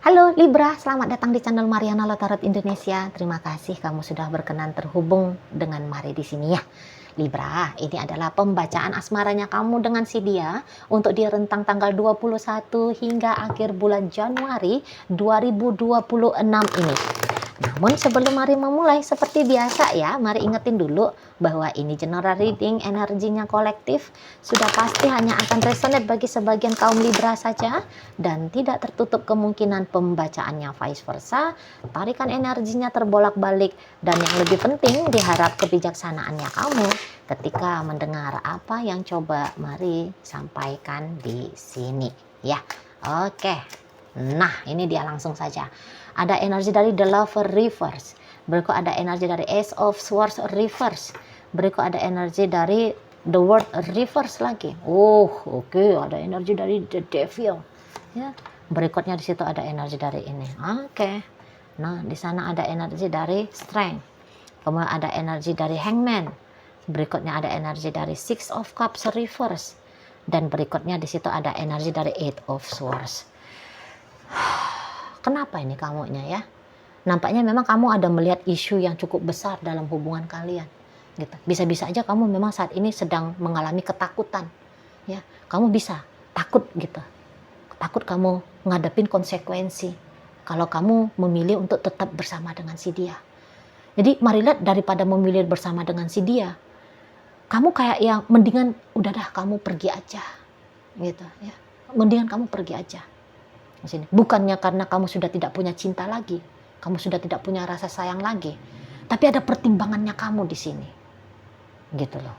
Halo Libra, selamat datang di channel Mariana Lotarot Indonesia. Terima kasih kamu sudah berkenan terhubung dengan Mari di sini ya. Libra, ini adalah pembacaan asmaranya kamu dengan si dia untuk di rentang tanggal 21 hingga akhir bulan Januari 2026 ini. Namun sebelum mari memulai, seperti biasa ya, mari ingetin dulu bahwa ini general reading, energinya kolektif, sudah pasti hanya akan resonate bagi sebagian kaum Libra saja, dan tidak tertutup kemungkinan pembacaannya vice versa, tarikan energinya terbolak-balik, dan yang lebih penting diharap kebijaksanaannya kamu ketika mendengar apa yang coba mari sampaikan di sini ya. Oke, nah ini dia langsung saja. Ada energi dari The Lover Reverse, berikut ada energi dari Ace of Swords Reverse, berikut ada energi dari The World Reverse lagi. Oke, ada energi dari The Devil. Ya, berikutnya di situ ada energi dari ini. Oke. Nah, di sana ada energi dari Strength. Kemudian ada energi dari Hangman. Berikutnya ada energi dari Six of Cups Reverse. Dan berikutnya di situ ada energi dari Eight of Swords. Kenapa ini kamunya ya? Nampaknya memang kamu ada melihat isu yang cukup besar dalam hubungan kalian. Gitu. Bisa-bisa aja kamu memang saat ini sedang mengalami ketakutan. Ya, kamu bisa takut gitu. Takut kamu ngadepin konsekuensi kalau kamu memilih untuk tetap bersama dengan si dia. Jadi mari lihat, daripada memilih bersama dengan si dia, kamu kayak yang mendingan udah dah kamu pergi aja. Gitu ya. Mendingan kamu pergi aja. Sini. Bukannya karena kamu sudah tidak punya cinta lagi, kamu sudah tidak punya rasa sayang lagi, tapi ada pertimbangannya kamu di sini, gitu loh.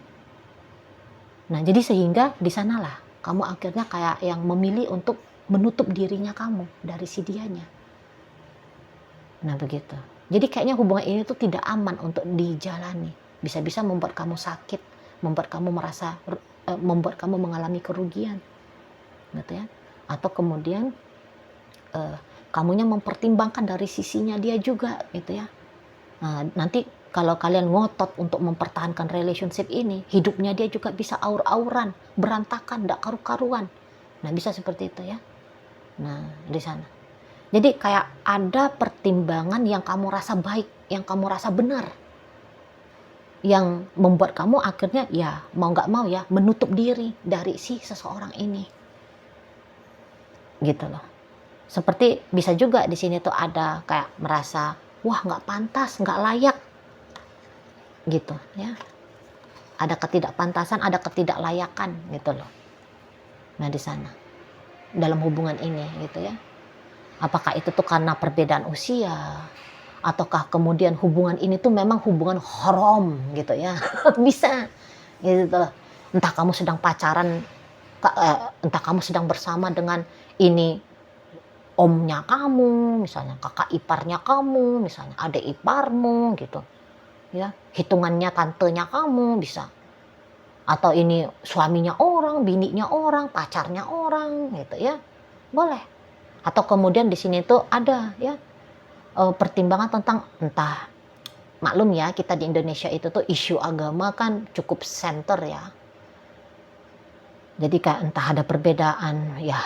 Nah, jadi sehingga di sanalah kamu akhirnya kayak yang memilih untuk menutup dirinya kamu dari si dianya. Nah begitu. Jadi kayaknya hubungan ini tuh tidak aman untuk dijalani. Bisa-bisa membuat kamu sakit, membuat kamu merasa, membuat kamu mengalami kerugian, gitu ya. Atau kemudian kamunya mempertimbangkan dari sisinya dia juga, gitu ya. Nah, nanti kalau kalian ngotot untuk mempertahankan relationship ini, hidupnya dia juga bisa aur-auran, berantakan, tidak karu-karuan. Nah, bisa seperti itu ya. Nah, di sana. Jadi kayak ada pertimbangan yang kamu rasa baik, yang kamu rasa benar, yang membuat kamu akhirnya ya mau nggak mau ya menutup diri dari si seseorang ini, gitu loh. Seperti bisa juga di sini tuh ada kayak merasa wah nggak pantas, nggak layak, gitu ya. Ada ketidakpantasan, ada ketidaklayakan, gitu loh. Nah di sana dalam hubungan ini, gitu ya. Apakah itu tuh karena perbedaan usia, ataukah kemudian hubungan ini tuh memang hubungan haram, gitu ya. Bisa, gitu loh. Entah kamu sedang pacaran, entah kamu sedang bersama dengan ini omnya kamu, misalnya kakak iparnya kamu, misalnya adik iparmu, gitu ya, hitungannya tantenya kamu bisa, atau ini suaminya orang, bininya orang, pacarnya orang, gitu ya, boleh. Atau kemudian di sini tuh ada ya pertimbangan tentang entah, maklum ya kita di Indonesia itu tuh isu agama kan cukup center ya, jadi kayak entah ada perbedaan ya,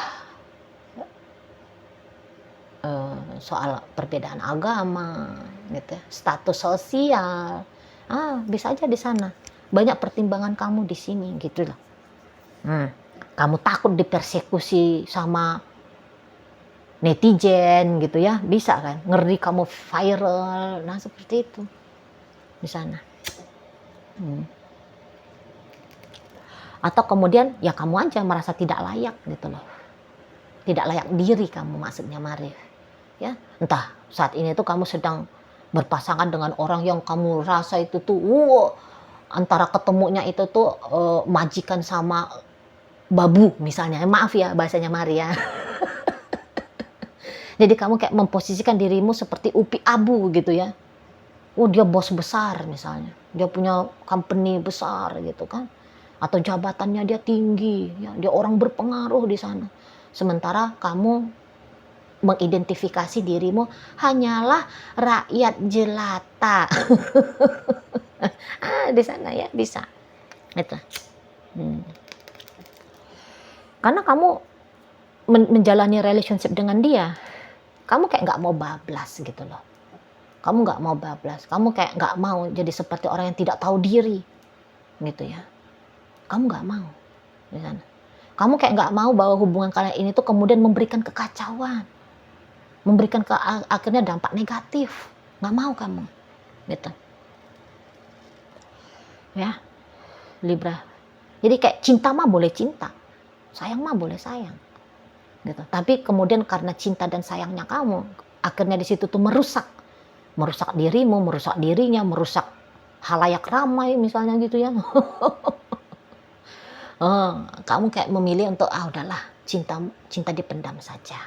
soal perbedaan agama, gitu ya, status sosial, bisa aja di sana banyak pertimbangan kamu di sini, gitu loh. Kamu takut dipersekusi sama netizen, gitu ya, bisa kan, ngeri kamu viral, nah seperti itu di sana. Atau kemudian ya kamu aja merasa tidak layak, gitu loh, tidak layak diri kamu, maksudnya Marif. Ya, entah saat ini tuh kamu sedang berpasangan dengan orang yang kamu rasa itu tuh antara ketemunya itu tuh majikan sama babu misalnya, maaf ya bahasanya Maria. Jadi kamu kayak memposisikan dirimu seperti upi abu, gitu ya. Dia bos besar misalnya, dia punya company besar, gitu kan, atau jabatannya dia tinggi ya, dia orang berpengaruh di sana, sementara kamu mengidentifikasi dirimu hanyalah rakyat jelata. Di sana ya bisa itu. Karena kamu menjalani relationship dengan dia, kamu kayak nggak mau bablas gitu loh. Kamu nggak mau bablas, kamu kayak nggak mau jadi seperti orang yang tidak tahu diri, gitu ya. Kamu nggak mau, di sana. Kamu kayak nggak mau bahwa hubungan kalian ini tuh kemudian memberikan kekacauan, memberikan akhirnya dampak negatif. Nggak mau kamu, gitu. Ya, Libra. Jadi kayak cinta mah boleh cinta, sayang mah boleh sayang, gitu. Tapi kemudian karena cinta dan sayangnya kamu, akhirnya di situ tuh merusak dirimu, merusak dirinya, merusak halayak ramai misalnya gitu ya. Kamu kayak memilih untuk udahlah, cinta dipendam saja.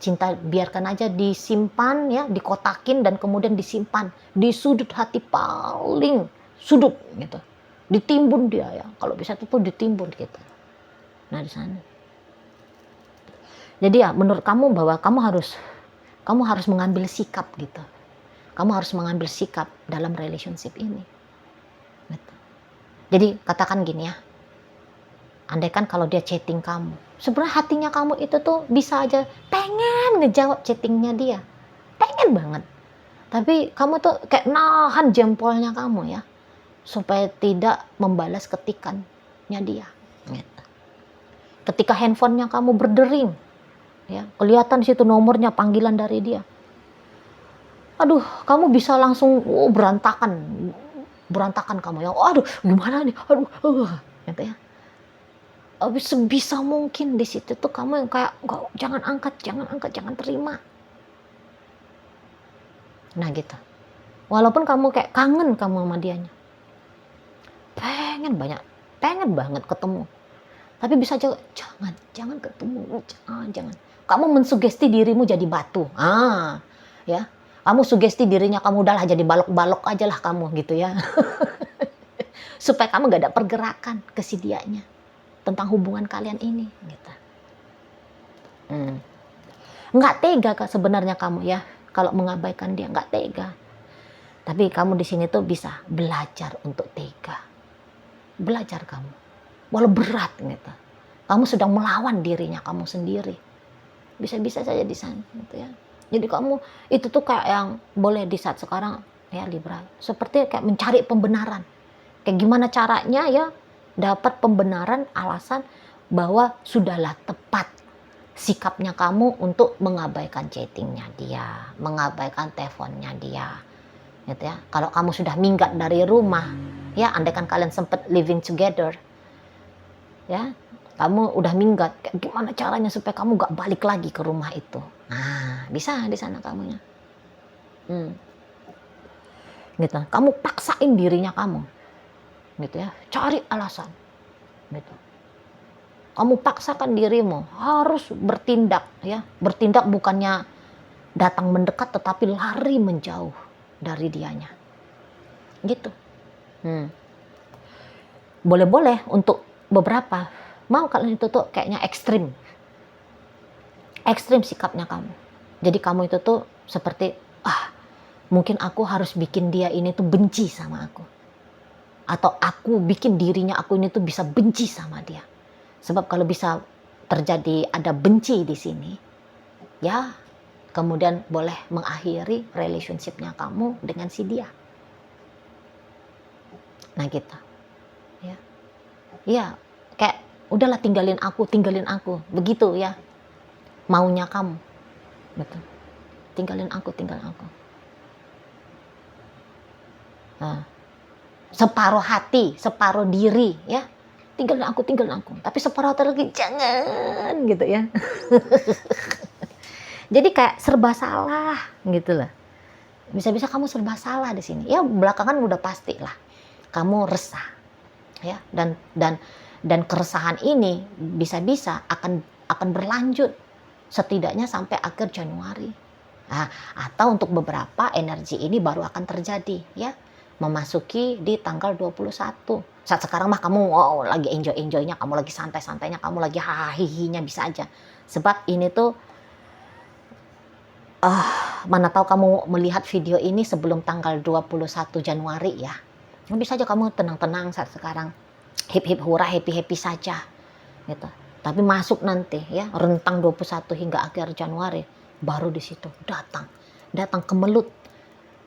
Cinta biarkan aja disimpan ya, dikotakin dan kemudian disimpan di sudut hati paling sudut gitu. Ditimbun dia ya, kalau bisa itu pun ditimbun gitu. Nah di sana. Jadi ya menurut kamu bahwa kamu harus mengambil sikap gitu. Kamu harus mengambil sikap dalam relationship ini. Gitu. Jadi katakan gini ya, andaikan kalau dia chatting kamu, sebenarnya hatinya kamu itu tuh bisa aja pengen ngejawab chattingnya dia, pengen banget. Tapi kamu tuh kayak nahan jempolnya kamu ya, supaya tidak membalas ketikannya dia. Gitu. Ketika handphonenya kamu berdering, ya kelihatan di situ nomornya, panggilan dari dia. Aduh, kamu bisa langsung berantakan kamu ya. Aduh, gimana nih? Aduh, gitu ya. Sebisa mungkin di situ tuh kamu yang kayak jangan angkat, jangan terima. Nah gitu. Walaupun kamu kayak kangen kamu sama dianya, pengen banget ketemu. Tapi bisa aja jangan ketemu, jangan. Kamu mensugesti dirimu jadi batu. Ya. Kamu sugesti dirinya kamu udahlah jadi balok-balok aja lah kamu gitu ya. Supaya kamu gak ada pergerakan ke si dianya tentang hubungan kalian ini gitu. Nggak tega sebenarnya kamu ya kalau mengabaikan dia, nggak tega. Tapi kamu di sini tuh bisa belajar untuk tega. Belajar kamu. Walau berat gitu. Kamu sedang melawan dirinya kamu sendiri. Bisa-bisa saja di sana gitu ya. Jadi kamu itu tuh kayak yang boleh di saat sekarang ya Libra, seperti kayak mencari pembenaran. Kayak gimana caranya ya dapat pembenaran alasan bahwa sudahlah tepat sikapnya kamu untuk mengabaikan chattingnya dia, mengabaikan teleponnya dia. Gitu ya. Kalau kamu sudah minggat dari rumah, ya andaikan kalian sempat living together, ya kamu udah minggat, gimana caranya supaya kamu gak balik lagi ke rumah itu? Nah, bisa di sana kamunya. Gitu. Kamu paksain dirinya kamu. Gitu ya. Cari alasan. Gitu. Kamu paksakan dirimu harus bertindak ya. Bertindak bukannya datang mendekat tetapi lari menjauh dari dianya. Gitu. Boleh-boleh untuk beberapa. Mau kalian itu tuh kayaknya ekstrim sikapnya kamu. Jadi kamu itu tuh seperti mungkin aku harus bikin dia ini tuh benci sama aku, atau aku bikin dirinya aku ini tuh bisa benci sama dia. Sebab kalau bisa terjadi ada benci di sini, ya kemudian boleh mengakhiri relationshipnya kamu dengan si dia. Nah gitu ya kayak udahlah tinggalin aku begitu ya maunya kamu. Betul. Tinggalin aku. Nah, separuh hati, separuh diri ya. Tinggalin aku. Tapi separuh hati lagi jangan gitu ya. Jadi kayak serba salah gitu loh. Bisa-bisa kamu serba salah di sini. Ya belakangan udah pasti lah. Kamu resah. Ya, dan keresahan ini bisa-bisa akan berlanjut setidaknya sampai akhir Januari. Atau untuk beberapa energi ini baru akan terjadi ya, memasuki di tanggal 21. Saat sekarang mah kamu lagi enjoy-enjoynya, kamu lagi santai-santainya, kamu lagi hahihinya bisa aja. Sebab ini tuh mana tahu kamu melihat video ini sebelum tanggal 21 Januari ya. Bisa aja kamu tenang-tenang saat sekarang. Hip-hip hura, happy-happy saja gitu. Tapi masuk nanti ya rentang 21 hingga akhir Januari, baru di situ datang kemelut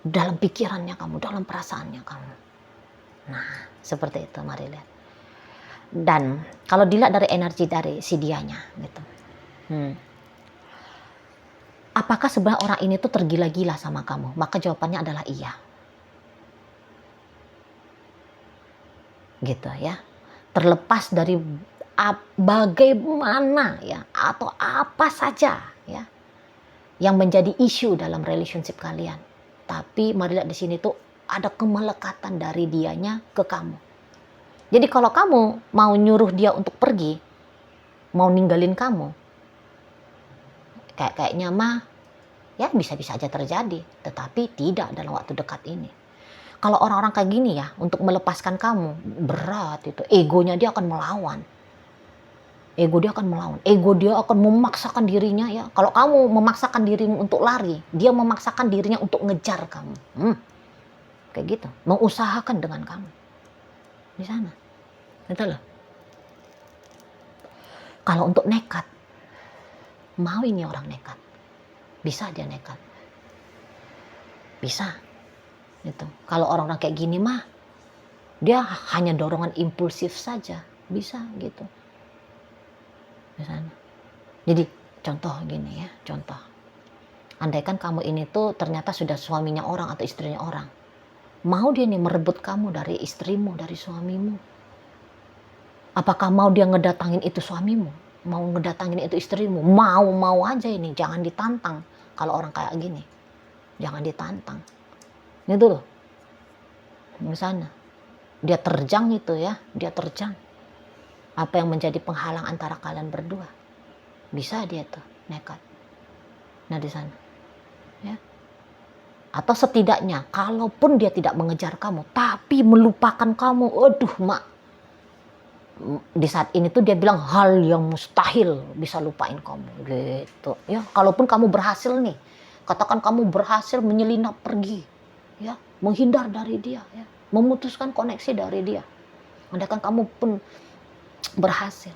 dalam pikirannya kamu, dalam perasaannya kamu. Nah, seperti itu, mari lihat. Dan kalau dilihat dari energi dari si dianya gitu. Apakah sebenarnya orang ini tuh tergila-gila sama kamu? Maka jawabannya adalah iya. Gitu ya. Terlepas dari bagaimana ya atau apa saja ya yang menjadi isu dalam relationship kalian. Tapi mari lihat di sini tuh ada kemelekatan dari dianya ke kamu. Jadi kalau kamu mau nyuruh dia untuk pergi, mau ninggalin kamu, kayaknya mah ya bisa-bisa aja terjadi, tetapi tidak dalam waktu dekat ini. Kalau orang-orang kayak gini ya, untuk melepaskan kamu berat itu, egonya dia akan melawan. Ego dia akan memaksakan dirinya ya. Kalau kamu memaksakan dirimu untuk lari, dia memaksakan dirinya untuk ngejar kamu. Kayak gitu, mengusahakan dengan kamu di sana. Betul loh. Kalau untuk nekat, mau ini orang nekat, bisa dia nekat, bisa. Gitu. Kalau orang-orang kayak gini mah, dia hanya dorongan impulsif saja, bisa gitu. Misalnya. Jadi contoh gini ya, contoh. Andaikan kamu ini tuh ternyata sudah suaminya orang atau istrinya orang, mau dia nih merebut kamu dari istrimu, dari suamimu. Apakah mau dia ngedatangin itu suamimu? Mau ngedatangin itu istrimu? Mau aja ini, jangan ditantang. Kalau orang kayak gini, jangan ditantang. Gitu loh. Misalnya, dia terjang itu ya, dia terjang. Apa yang menjadi penghalang antara kalian berdua? Bisa dia tuh nekat. Nah di sana, ya. Atau setidaknya, kalaupun dia tidak mengejar kamu, tapi melupakan kamu, aduh mak. Di saat ini tuh dia bilang hal yang mustahil bisa lupain kamu, gitu. Ya, kalaupun kamu berhasil nih, katakan kamu berhasil menyelinap pergi, ya, menghindar dari dia, ya, memutuskan koneksi dari dia. Andaikan kamu pun berhasil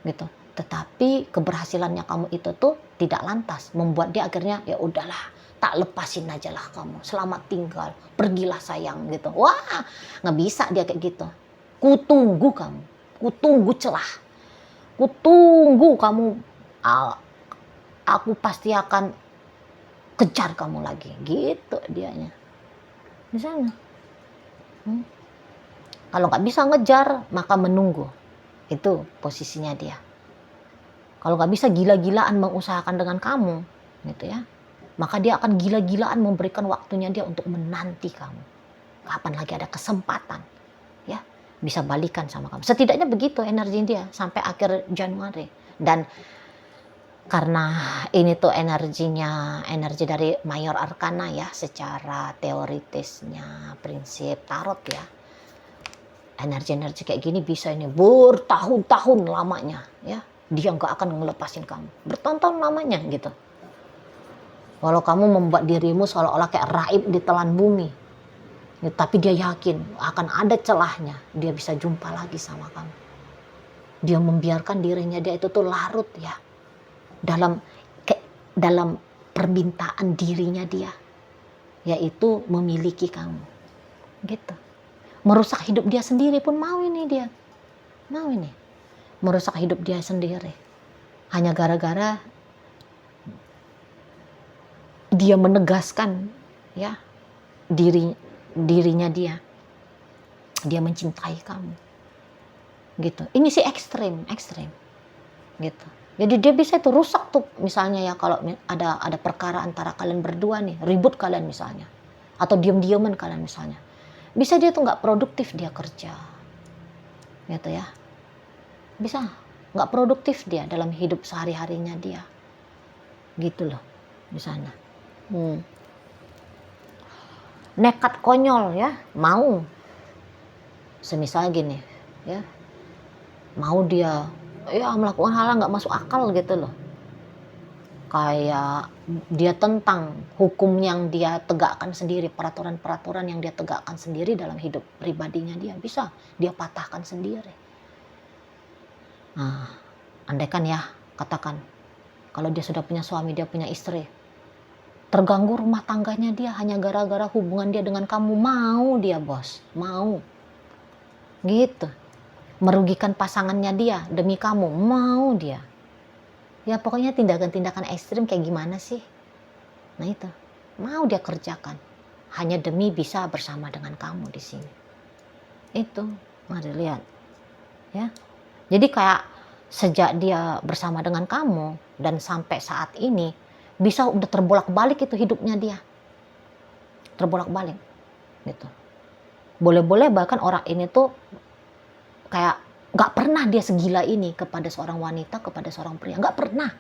gitu, tetapi keberhasilannya kamu itu tuh tidak lantas membuat dia akhirnya ya udahlah, tak lepasin aja lah kamu, selamat tinggal, pergilah sayang gitu. Wah, nggak bisa dia kayak gitu. Kutunggu kamu, kutunggu celah, kutunggu kamu, aku pasti akan kejar kamu lagi gitu dianya di sana. Kalau nggak bisa ngejar, maka menunggu. Itu posisinya dia. Kalau nggak bisa gila-gilaan mengusahakan dengan kamu, gitu ya, maka dia akan gila-gilaan memberikan waktunya dia untuk menanti kamu. Kapan lagi ada kesempatan, ya, bisa balikan sama kamu. Setidaknya begitu energi dia sampai akhir Januari. Dan karena ini tuh energinya, energi dari Mayor Arkana ya, secara teoritisnya prinsip tarot ya. Energi-energi kayak gini bisa ini bertahun-tahun lamanya ya, dia nggak akan ngelepasin kamu bertahun-tahun lamanya gitu. Walau kamu membuat dirimu seolah-olah kayak raib di telan bumi ya, tapi dia yakin akan ada celahnya dia bisa jumpa lagi sama kamu. Dia membiarkan dirinya dia itu tuh larut ya dalam permintaan dirinya dia, yaitu memiliki kamu gitu. Merusak hidup dia sendiri pun mau ini dia. Mau ini. Merusak hidup dia sendiri. Hanya gara-gara dia menegaskan ya dirinya dia. Dia mencintai kamu. Gitu. Ini sih ekstrim gitu. Jadi dia bisa itu rusak tuh misalnya ya, kalau ada perkara antara kalian berdua nih, ribut kalian misalnya, atau diam-diaman kalian misalnya. Bisa dia tuh nggak produktif dia kerja, gitu ya. Bisa nggak produktif dia dalam hidup sehari-harinya dia, gitu loh, di sana. Nekat konyol ya, mau, semisal gini, ya, mau dia ya melakukan hal yang nggak masuk akal gitu loh. Kayak dia tentang hukum yang dia tegakkan sendiri, peraturan-peraturan yang dia tegakkan sendiri dalam hidup pribadinya dia, bisa dia patahkan sendiri. Nah, andaikan ya, katakan Kalau dia sudah punya suami, dia punya istri, terganggu rumah tangganya dia hanya gara-gara hubungan dia dengan kamu, mau dia bos, mau gitu. Merugikan pasangannya dia demi kamu, mau dia. Ya pokoknya tindakan-tindakan ekstrim kayak gimana sih? Nah itu, mau dia kerjakan hanya demi bisa bersama dengan kamu di sini. Itu, mari lihat. Ya. Jadi kayak sejak dia bersama dengan kamu dan sampai saat ini bisa udah terbolak-balik itu hidupnya dia. Terbolak-balik gitu. Boleh-boleh bahkan orang ini tuh kayak gak pernah dia segila ini kepada seorang wanita, kepada seorang pria. Gak pernah.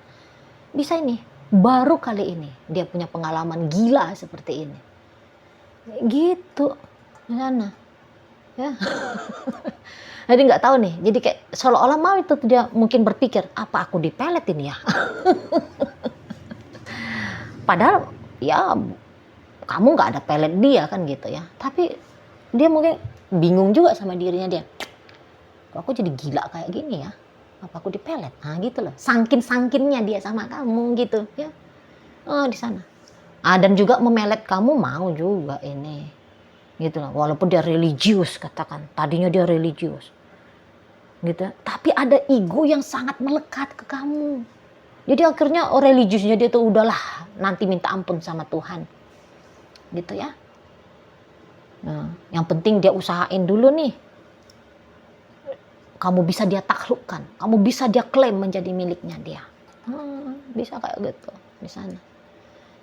Bisa ini. Baru kali ini dia punya pengalaman gila seperti ini. Gitu. Sana. Ya. Jadi nggak tahu nih. Jadi kayak seolah-olah mau itu dia mungkin berpikir, apa aku dipeletin ya? Padahal ya kamu nggak ada pelet dia kan gitu ya. Tapi dia mungkin bingung juga sama dirinya dia. Kok aku jadi gila kayak gini ya? Apa aku dipelet? Nah gitu loh. Sangkin-sangkinnya dia sama kamu gitu ya. Oh di sana. Dan juga memelet kamu mau juga ini. Gitu loh. Walaupun dia religius katakan. Tadinya dia religius. Gitu. Tapi ada ego yang sangat melekat ke kamu. Jadi akhirnya religiusnya dia tuh udahlah nanti minta ampun sama Tuhan. Gitu ya. Nah, yang penting dia usahain dulu nih. Kamu bisa dia taklukkan. Kamu bisa dia klaim menjadi miliknya dia. Bisa kayak gitu. Di sana.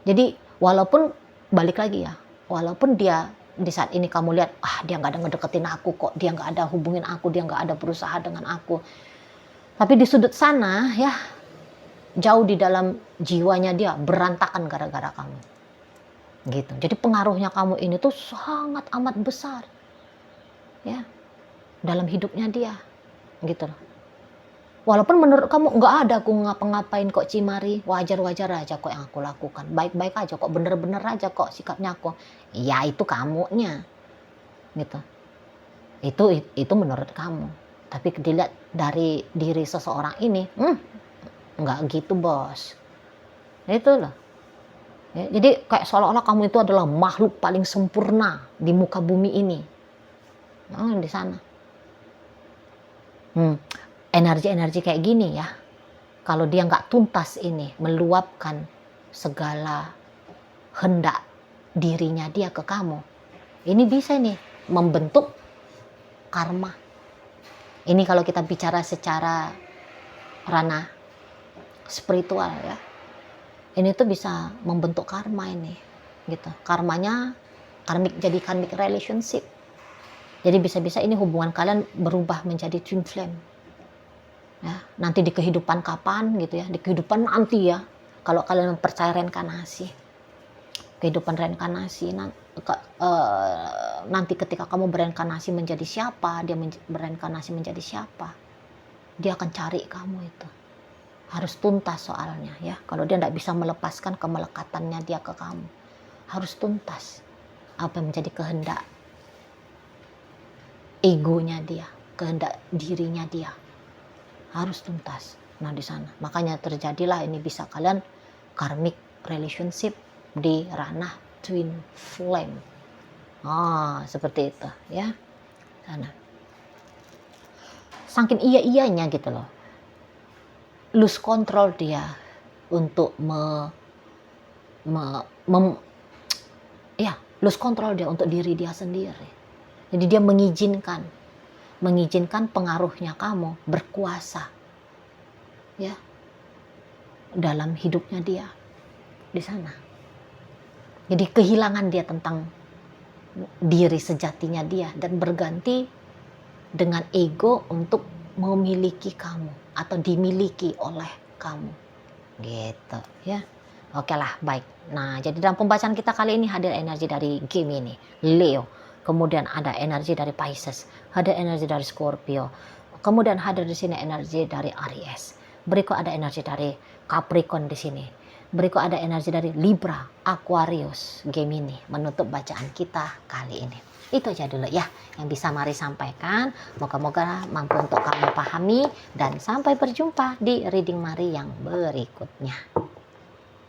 Jadi walaupun balik lagi ya. Walaupun dia di saat ini kamu lihat, dia nggak ada ngedeketin aku kok, dia nggak ada hubungin aku, dia nggak ada berusaha dengan aku. Tapi di sudut sana ya, jauh di dalam jiwanya dia berantakan gara-gara kamu. Gitu. Jadi pengaruhnya kamu ini tuh sangat amat besar. Ya. Dalam hidupnya dia. Gitu loh. Walaupun menurut kamu nggak ada aku ngapa-ngapain kok Cimari, wajar-wajar aja kok yang aku lakukan, baik-baik aja kok, bener-bener aja kok sikapnya aku. Ya itu kamunya, gitu. Itu menurut kamu. Tapi dilihat dari diri seseorang ini, nggak gitu bos. Itu loh. Ya, jadi kayak seolah-olah kamu itu adalah makhluk paling sempurna di muka bumi ini. Di sana. Energi-energi kayak gini ya, kalau dia nggak tuntas ini meluapkan segala hendak dirinya dia ke kamu, ini bisa nih membentuk karma. Ini kalau kita bicara secara ranah spiritual ya, ini tuh bisa membentuk karma ini, gitu. Karmanya jadi karmic relationship. Jadi bisa-bisa ini hubungan kalian berubah menjadi twin flame. Ya, nanti di kehidupan kapan gitu ya, di kehidupan nanti ya, kalau kalian percaya reinkarnasi, kehidupan reinkarnasi nanti ketika kamu bereinkarnasi menjadi siapa, dia bereinkarnasi menjadi siapa, dia akan cari kamu itu. Harus tuntas soalnya ya, kalau dia tidak bisa melepaskan kemelekatannya dia ke kamu, harus tuntas apa yang menjadi kehendak egonya dia, kehendak dirinya dia. Harus tuntas. Nah di sana makanya terjadilah ini bisa kalian karmic relationship di ranah twin flame. Seperti itu ya. Sana. Saking iya-iyanya gitu loh. Lose control dia untuk lose control dia untuk diri dia sendiri. Jadi dia mengizinkan pengaruhnya kamu berkuasa ya dalam hidupnya dia di sana. Jadi kehilangan dia tentang diri sejatinya dia dan berganti dengan ego untuk memiliki kamu atau dimiliki oleh kamu gitu ya. Oke lah, baik. Nah jadi dalam pembacaan kita kali ini hadir energi dari game ini Leo. Kemudian ada energi dari Pisces, ada energi dari Scorpio. Kemudian hadir di sini energi dari Aries. Berikut ada energi dari Capricorn di sini. Berikut ada energi dari Libra, Aquarius, Gemini. Menutup bacaan kita kali ini. Itu aja dulu ya yang bisa Mari sampaikan. Moga-moga mampu untuk kamu pahami, dan sampai berjumpa di reading Mari yang berikutnya.